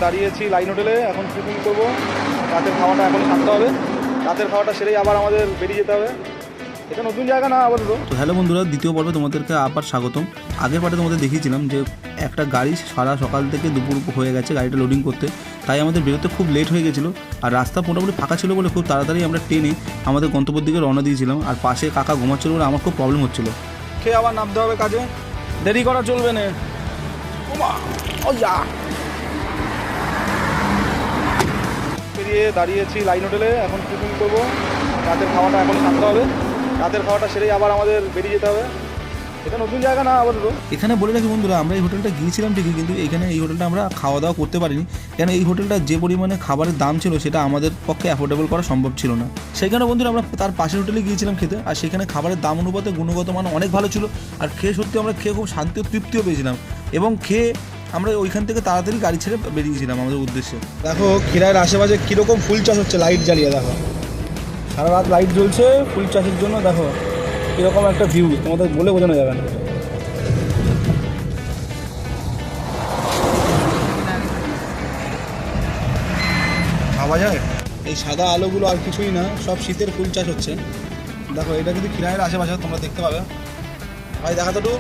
দাঁড়িয়েছি লাইন হোটেলে, এখন টিফিন করবো। রাতের খাওয়াটা এখন থাকতে হবে, রাতের খাওয়াটা সেরেই আবার আমাদের বেরিয়ে যেতে হবে। এটা নতুন জায়গা না আপাতত। তো হ্যালো বন্ধুরা, দ্বিতীয় পর্বে তোমাদেরকে আবার স্বাগতম। আগের পার্টে তোমাদের দেখিয়েছিলাম যে একটা গাড়ি সারা সকাল থেকে দুপুর হয়ে গেছে গাড়িটা লোডিং করতে, তাই আমাদের বেরোতে খুব লেট হয়ে গেছিলো। আর রাস্তা মোটামুটি ফাঁকা ছিল বলে খুব তাড়াতাড়ি আমরা ট্রেনে আমাদের গন্তব্যের দিকে রওনা দিয়েছিলাম। আর পাশে কাকা ঘুমাচ্ছিল বলে আমার খুব প্রবলেম হচ্ছিলো। খেয়ে আবার নামতে হবে কাজে, দেরি করা চলবে না। বেরিয়ে দাঁড়িয়েছি লাইন হোটেলে, এখন টিফিন করবো। রাতের খাওয়াটা এখন থাকতে হবে, রাতের খাওয়াটা সেরেই আবার আমাদের বেরিয়ে যেতে হবে। এটা নতুন জায়গা না আপাতত। এখানে বলে রাখি বন্ধুরা, আমরা এই হোটেলটা গিয়েছিলাম ঠিকই, কিন্তু এখানে এই হোটেলটা আমরা খাওয়া দাওয়া করতে পারিনি, কেন এই হোটেলটা যে পরিমাণে খাবারের দাম ছিল সেটা আমাদের পক্ষে অ্যাফোর্ডেবল করা সম্ভব ছিল না। সেইখানে বন্ধুরা আমরা তার পাশের হোটেলে গিয়েছিলাম খেতে, আর সেখানে খাবারের দাম অনুপাতে গুণগত মান অনেক ভালো ছিল। আর খেয়ে সত্যি আমরা খেয়ে খুব শান্তি ও তৃপ্তিও পেয়েছিলাম, এবং খেয়ে আমরা ওইখান থেকে তাড়াতাড়ি গাড়ি ছেড়ে বেরিয়েছিলাম আমাদের উদ্দেশ্যে। দেখো খিরাইয়ের আশেপাশে কীরকম ফুল চাষ হচ্ছে, লাইট জ্বালিয়ে দেখো, সারা রাত লাইট জ্বলছে ফুল চাষের জন্য। দেখো কীরকম একটা ভিউ, তোমাদের বলে বোঝানো যাবে না। ভাবা যায় এই সাদা আলোগুলো আর কিছুই না, সব শীতের ফুল চাষ হচ্ছে। দেখো এটা কিন্তু খিরাইয়ের আশেপাশে তোমরা দেখতে পাবে। ভাই দেখা তো একটু।